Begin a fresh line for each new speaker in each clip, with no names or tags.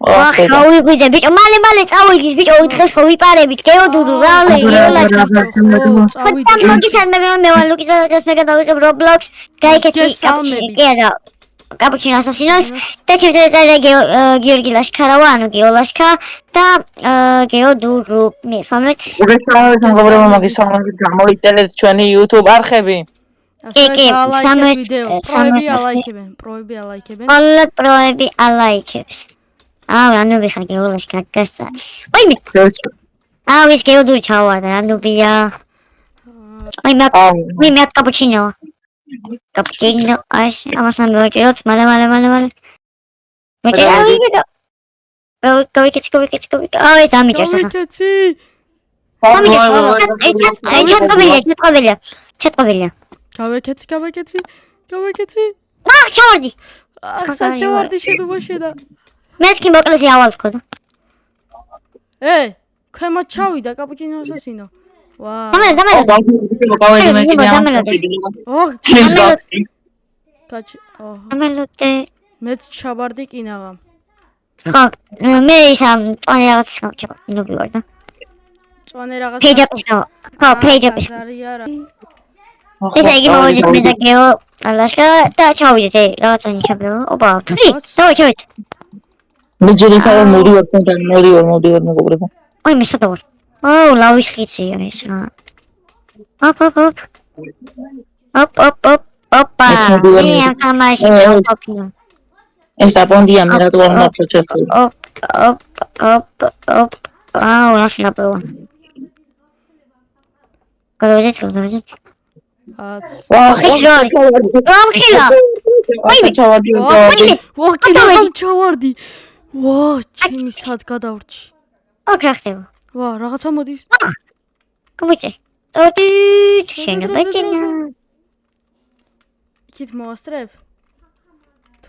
გავიგვიძე ბიჭო, მალე წავიგის ბიჭო, უთხრეს ხო ვიპარებით, გეოდური ვალე, იოლაშკა. ხოთა მოგისან მე ვარ ლუკისა და მე გადავიღებ Roblox, გაიქეცი კაპუჩინო. კი არა. კაპუჩინო ასასინოს და ჩემთან გიორგი ლაშქარავა, ანუ გიოლაშკა და გეოდურუ მესამეთ.
მოგესალმებით, მოგესალმებით, გამოიწერეთ ჩვენი YouTube არხები.
კი, სამეთ
პროები ალაიქებენ.
ყველა პროები ალაიქებს. ანუ ვიხარ გეოლაშკა გასცა. ვაიმე. ის გეოდური ჩავარდა, რანუბია. მე კაპუჩინო. Cappuccino, vamos a ver qué otro, vale. Me queda bien. Ay, está mi casa. Chat qabila.
გავეკეცი.
ჩავარდი.
საჩავარდი შედუბაშედა.
მე სკი მოკლესი ავალს ხოდა.
ქვემოთ ჩავიდა კაპუჩინო ასასინო. ვა.
დამელოდე.
მეც ჩავარდი კინაღა.
ხო, მე ისამ წვანე რაღაც გავჭირდა, ვარ და.
წვანე რაღაც.
პეიჯაპის. ეს იგი მოვიდეს მე და გეო ლაშკა და ჩავიდეთ რაღაცა ნიშაბლო. ოპა, ჩავით.
მე ჯერი ხარ მოდივარ მეგობრებო.
აი მე სადავარ. ლავის ხიცია ეს რა. ოპ. ოპა. მე ამაში გავყოფილო.
ეს აპონდია მე რა თქმა უნდა პროცესი.
ოპ. ახლა. გადავიდეთ.
ჩავარდი. ვა, ჩემი სად გადავრჩი.
რა ხდება?
ვა, რაღაცა მოდის.
კაბუჩე. შენებაჭინა.
იქით მოვასწრებ?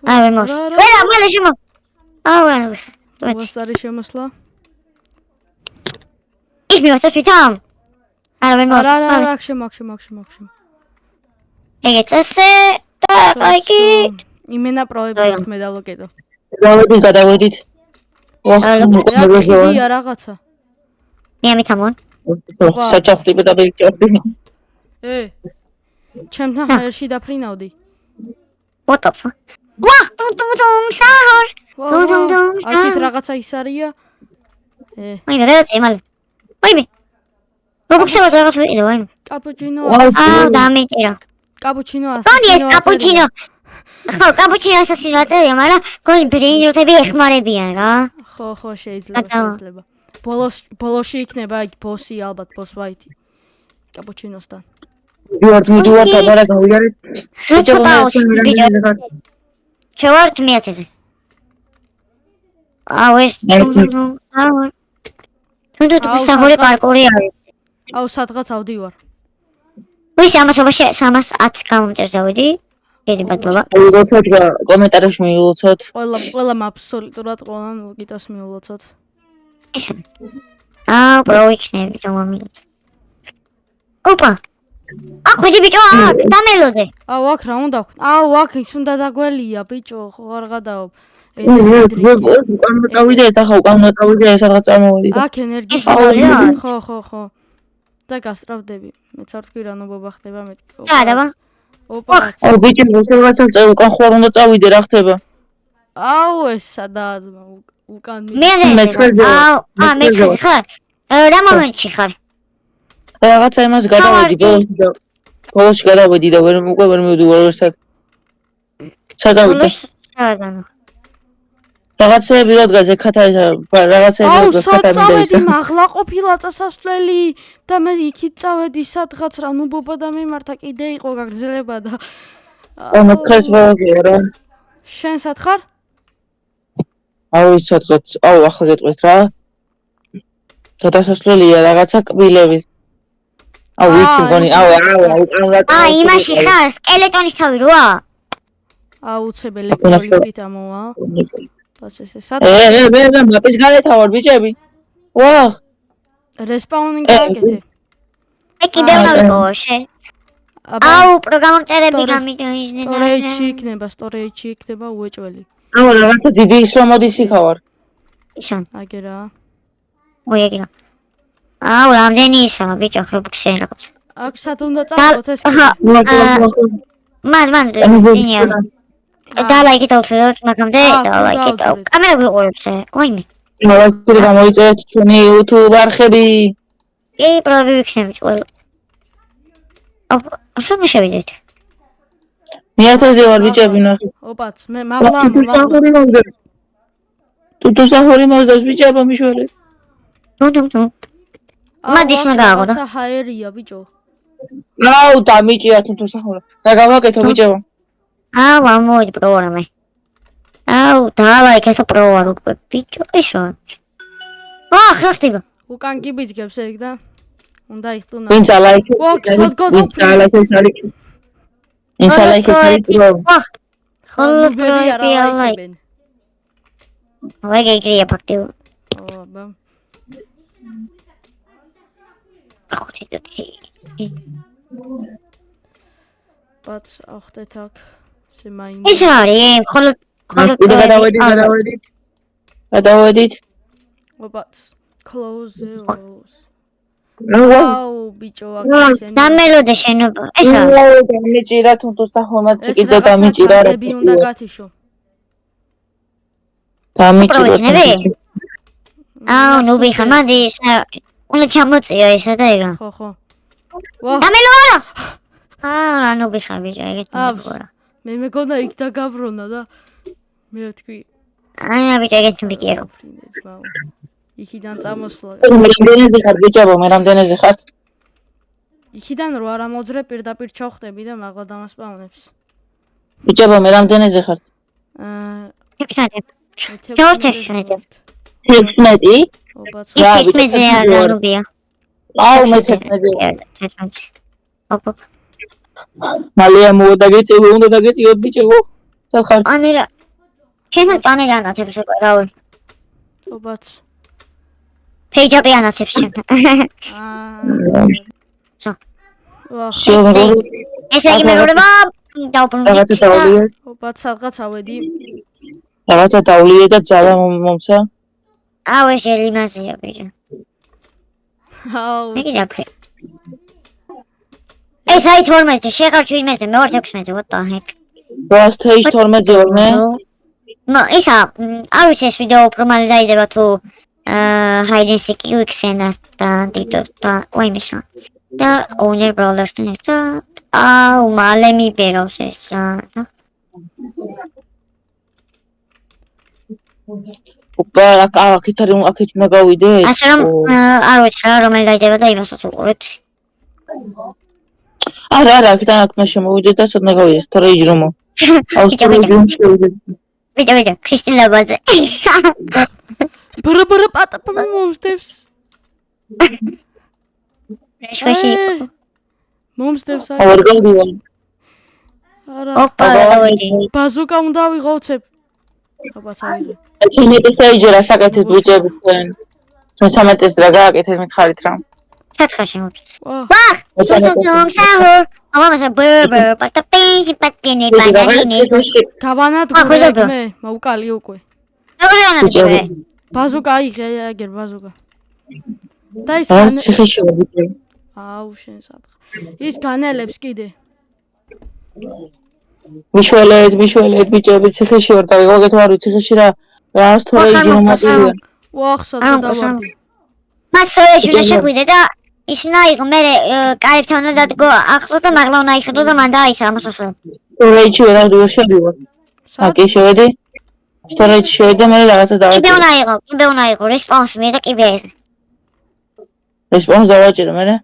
ვერ მოს. მალე შემო.
მოვასწარი შემოსლა.
იქ მივასწრებ. ვერ მოს.
არა, შემო.
ეგეც ასე და კაიკი.
იმენა პროები მე დალოკედო.
გადავედით.
ხიდია რაღაცა.
მე ამითამონ.
საჭაფლი და ბიჭები.
ჩემთან ჰაერში დაფრინავდი.
What the fuck? ვა, ტუნ საჰარ. ტუნ.
აქეთ რაღაცა ის არია.
ვაიმე, გადაწე მალე. ვაიმე. Roblox-ზე რაღაც ვიყიდე, ვაიმე.
კაპუჩინო.
დამიჭირა.
კაპუჩინო
კაპუჩინო. ხო, კაპუჩინო ასასინო აწერია, მაგრამ გონი ბრინჯოთები ეხმარებიან რა.
ხო, შეიძლება. ბოლოში იქნება იქ ბოსი ალბათ, ბოს ვაიტი. კაპუჩინოსთან.
მიდივარ და არა გავიარეთ.
ჩავართ მეათეზე. ეს თუნდუ საჰორი პარკური არის.
სადღაც ავდივარ.
ის ამასობაში 310 გამომწერს ავედი. დიდი ბატონობა.
კომენტარებში მიულოცოთ.
ყველა აბსოლუტურად ყველა ლოგიტას მიულოცოთ.
პროიქნები და მომილოცოთ. ოპა. ხვიდი ბიჭო, დამელოდე.
აქ რა უნდა ვქნა? აქ ის უნდა დაგველია ბიჭო, ხო არ გადაობ.
უკან დავიდე, სადღაც წამოვედი.
აქ ენერგია. ხო. და გასტრავდები. მეც არ თქვი რა ნობობა ხდება მეთქი.
დაბა.
ოპა.
ბიჭო, მოსევაცა უკან ხوار უნდა წავიდე, რა ხდება?
ეს სადაა უკან
მე ხარ. რა მომენტში ხარ?
რაღაცა იმას გადავედი ბოლოში გადავედი და ვერ მივდივარ ვერსად. სადავიდე? რაღაცები რადგან ზეკათა რაღაცები რადგან
წავედი მაღლა ყოფილა წასასვლელი და მე იქით წავედი სადღაც რა ნუბობა და მიმართა კიდე იყო გაგრძელება და
მოხეს ვაგია რა.
შენ სად ხარ?
ის სადღაც ახლა გეტყვით რა. და დასასვლელია რაღაცა კბილები. ვიცი მგონი,
იმაში ხარ, სკელეტონის თავი როა?
აუცებელი პოლიტით ამოვა. პასესე სად?
მე მაპის გარეთა ვარ ბიჭები.
რესპაუნინგი აკეთე.
მე კიდევ ნავიყო შენ. აუ პროგრამორები გამიჯოიზნენ
სტორეიჩი იქნება უეჭველი.
აუ რაღაცა დიდი ის რომ მოდის იქავარ.
ისო
აგერა.
ოიაგირა აუ რამდენი ისაა ბიჭო ხრობქსე რაღაც
აქ სად უნდა წავიდოთ ეს კი?
მან ძინია და ლაიქით ავწეროთ მაგამდე და ლაიქით კამერა ვიყურებს ოიმე
მაგარი გამოიწერეთ ჩვენი YouTube არხები.
კი პრობი ვიქნებით ყველა ახლა შევიდეთ
მეათოზე ვარ ბიჭები ნახე.
ოპაც მე მაღლა
თუთუსახური მოძებს ბიჭებო მიშველე.
ნუ მადის მაგააღო და
ჰაერია ბიჭო.
აუ დამიჭირა თუთუსახურა. და გავაკეთო ბიჭებო.
აუ ამოდი პროგრამე აუ დალაიქ ეს პროვარ უკვე ბიჭო ისო რა ხდება
უკან კი ბიძგებს ეგ და უნდა იხტუნა.
ვინც ალაიქე
ვინც
ალაიქე ინშალაიქე სარიკრო.
ხოლო პროები ალაიქ ვეგეგრია ფაქტიო
აბა ბაც ახდეთ აქ სემაინ
ის არის ხოლო
გადავედით
ოპაც close აუ ბიჭო აქ ისენი
დამელოდე შენობა ეს
დამიჭირა თუთუსახურმაც კიდე დამიჭირა რა
ზები უნდა გათიშო
დამიჭირა
აუ ნუ ბიხა მადის უნდა ჩამოწია ესა და ეგა
ხო ვა
დამელო აა ნუ ბიხა ბიჭო ეგეთ მოგორა
მე მეგონა იქ დაგაბრონა და მე ვთქვი
აი ბიჭო ეგეთ მიგიერო
იქიდან წამოსვლა
რამდენზე ხარ ბიჭებო მე რამდენზე ხარ
იქიდან რო არ ამოძრე პირდაპირ ჩავხტები და მაღლა დამასპავნებს
ბიჭებო მე რამდენზე ხარ
16
ოპაც
ის მეზე არ განუგია
აუ მე 16 მალე მოდაგეწევ უნდა დაგეწევ ბიჭებო ხარ
ანი რა შეიძლება პანე განათებს უკვე რავი
ოპაც
ფეიჯაპი ანაცებს ეს იგი მეგობრებო დავბრუნდით
ოპაც სადღაც ავედი
რაღაცა დავლიე და ძალა მომცა
აუ ეს ელიმაზია ბიჭო
აუ
იგი დაფრე ეს აი 12 შეყარ 17 მე ვარ 16 what the heck
ვასთეის 12 ვარ მე
ნო ისა არ ვიცი ეს ვიდეო უფრო მალე დაიდება თუ hide and seek UXNS და TikTok და ვაიმიშო და owner brawler და აუ მალე მიბერავს ეს
უპა აქეთ უნდა გავიდეთ
ასე რომ არ ვიცი რა რომელი დაიდება და იმასაც უყურეთ
არა აქედან აქ უნდა შემოვიდეთ და სად უნდა გავიდეთ თორე იჯრომო
ბიჭო ქრისტინა ბაძე
ბრა პატაპ მომსდევს
შეში
მომსდევს
არ გავდივარ
არა
ოპა
ბაზუკა უნდა ვიღოცებ აბა წავიღე
მე შეიჯერა საკეთებ ბიჭები თქვენ 13-ს რა გააკეთეთ მითხარით რა
საცხაში ვახ საჰურ ამასა ბერბერ პატაპი პატინი ბანანი
გავანადგურე მე მოუკალი უკვე
როგორ ანადგურე
ბაზუკა აიღე აგერ ბაზუკა და ის
ციხეში ვიდე
აუ შენ სადღა ის განელებს კიდე
მიშველეთ ბიჭები ციხეში ვარ და ვიღოთ ვარ ციხეში რა თორე იჯრომატია
ვახსა და დავარდი
მას შეგვიდე და ისნა იყო მე კარებთან უნდა დადგო ახლო და მაღლა უნდა იხედო და მან დააისა ამასასო
სტორეიჩი ვერ შევდივარ აკი შევედი სტორეიჩი შევედი და მე რაღაცა დავაჭირე
კიდე უნდა იყო რესპონს მე და კიდე
რესპონს დავაჭირე მე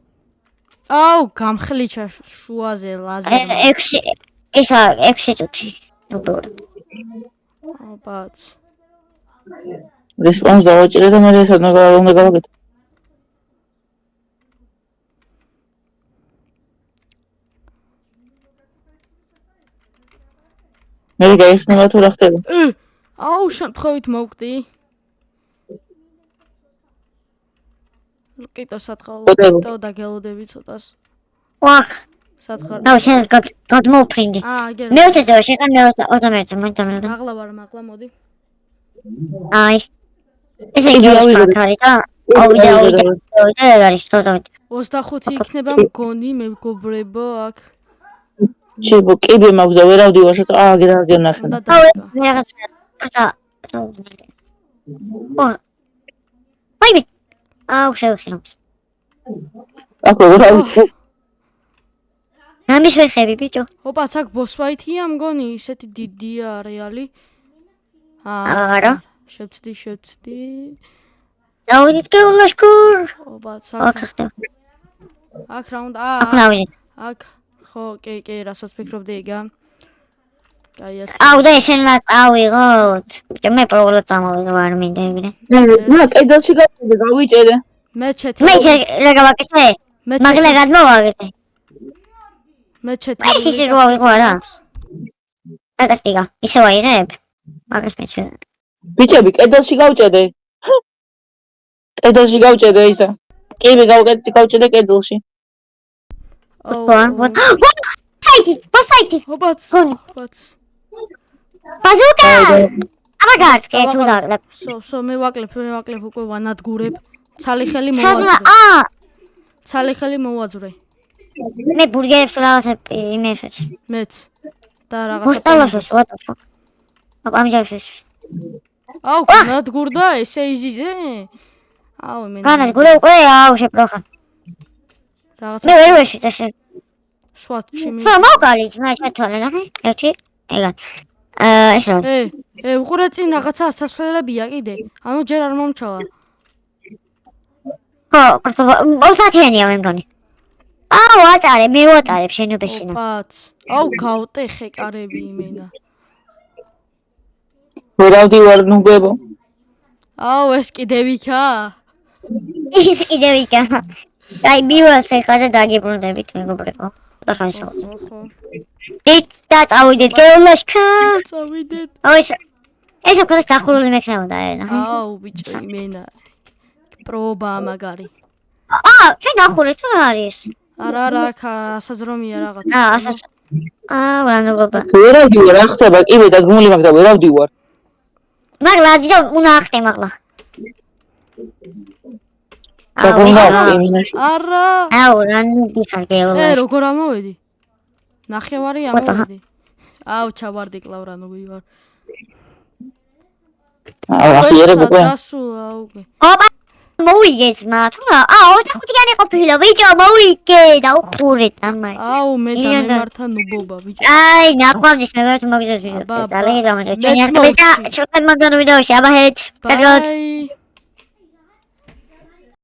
აუ გამხლიჩა შუაზე ლაზერი
6 ისა 6 წუთი
ოპაც
რესპონს დავაჭირე და მე სად უნდა გავაკეთო მე გაიხსნება თუ რა ხდება
აუ შემთხვევით მოვკვდი კიტო სადღაო და გელოდები ცოტას
ვახ
სათხარ.
აუ შენ გადმოვფრინდი.
აგერ.
მე უცესო შეხან მე 21-ზე მომდამელდა.
მაღლა ვარ, მაღლა მოდი.
აი. ესე იგი არის კარი და ავიდა არის თოთო.
25 იქნება მგონი მეგობრებო აქ.
ჩიბო კიბე მაქვს და ვერავდივარ შე აგერ ნახე.
აუ
მე რაღაც პარტა. ვაიმე. აუ შევხილავს.
აკო ვერავდი.
რამის ვეხები ბიჭო?
ოპაც აქ boss fight-ია მგონი, ისეთი დიდია არეალი.
არა.
შევცდი.
დავიდეთ გეულაშკურ.
ოპაც
აქ
აქ.
ხდება.
აქ რაუნდ
აქ დავიდეთ.
აქ ხო, კი, რასაც ფიქრობდი იგა. კაი, ერთ.
აუ და შენლა წავიღოთ. ბიჭო მე პრობლემა წამოვიდა არ მინდა ეგრე.
ნა კედელში გავიჭერე.
მეჩეთი.
მე შეგავაკეთე. მაგლა გადმოვაგეთე.
მეჩეთი.
ეს ისე რო ავიღო არა. ტაქტიკა. ისე ვაიღებ. მაგას მეჩე.
ბიჭები კედელში გავჭედე. კედელში გავჭედე ისა. კიბე გავჭედე კედელში.
ფაითი.
ოპაც.
ბაზუკა. აბა გარწკე თუ დაკლებ.
სო მე ვაკლებ უკვე ვანადგურებ. ცალი ხელი
ჩადლა
მოვაძვრე. ცალი ხელი მოვაძვრე.
მე ბურგერებს რაღაცა იმეფებს.
მეც. და რაღაცა.
მოსტალაშოს ვატო. ამჯერებს.
აუ, ნადგურდა ესე იზიზე? აუ მე.
განადგურე უკვე აუ შეპროხა.
რაღაცა.
მე ვერ ვეშით ესე.
სვატში მი.
ხო მოგალიც მე ჩათვალე ნახე. ერთი. ეგან. ეს რა?
უყურე წინ რაღაცა ასასვლელებია კიდე. ანუ ჯერ არ მომჩალა.
ხო, მოსათიანია მე მგონი. აუ აწარე, მე ვაწარებ შენობაში.
ოპაც. აუ გავტეხე კარები იმენა.
ვერავდი ვარ ნუგებო.
აუ ეს კიდე ვიქა?
ის კიდე ვიკა. აი მივას ხა და დაგიბრუნდებით მეგობრებო. და ხანსო.
ხო.
დით და წავიდეთ გეულაშკა.
წავიდეთ.
აუ ეს ოქროს დახურული მექნებოდა არა.
აუ ბიჭო იმენა. პრობა მაგარი.
ჩვენ დახურეთ თუ რა არის?
არა, ასაზრომია რაღაც.
ასას. ვრანობა.
ვერავდი ვარ, რა ხდება? კიბე დადგმული მაგ და ვერავდი ვარ.
მაგლა და უნდა ახტე მაგლა.
არა.
აუ რანდი ხარ გეულაშკა.
როგორ ამოვედი? ნახევარი ამოვედი. აუ ჩავარდი კლავრანო ვივარ.
ახიერებ უკვე.
დასულა უკვე.
ოპა მოვიგეს მა თუ რა? 25-იანი ყოფილა ბიჭო მოვიგე და უხურეთ ამას.
აუ მე და მე მართა ნუბობა ბიჭო.
აი ნაყვამდის მე ვარ თუ მოგიძებს ვიდეო. და ლეგა გამოდი. ჩვენ ერთად და ჩვენ მომდან ვიდეოში აბა ჰეთ. კარგად.
ბაი.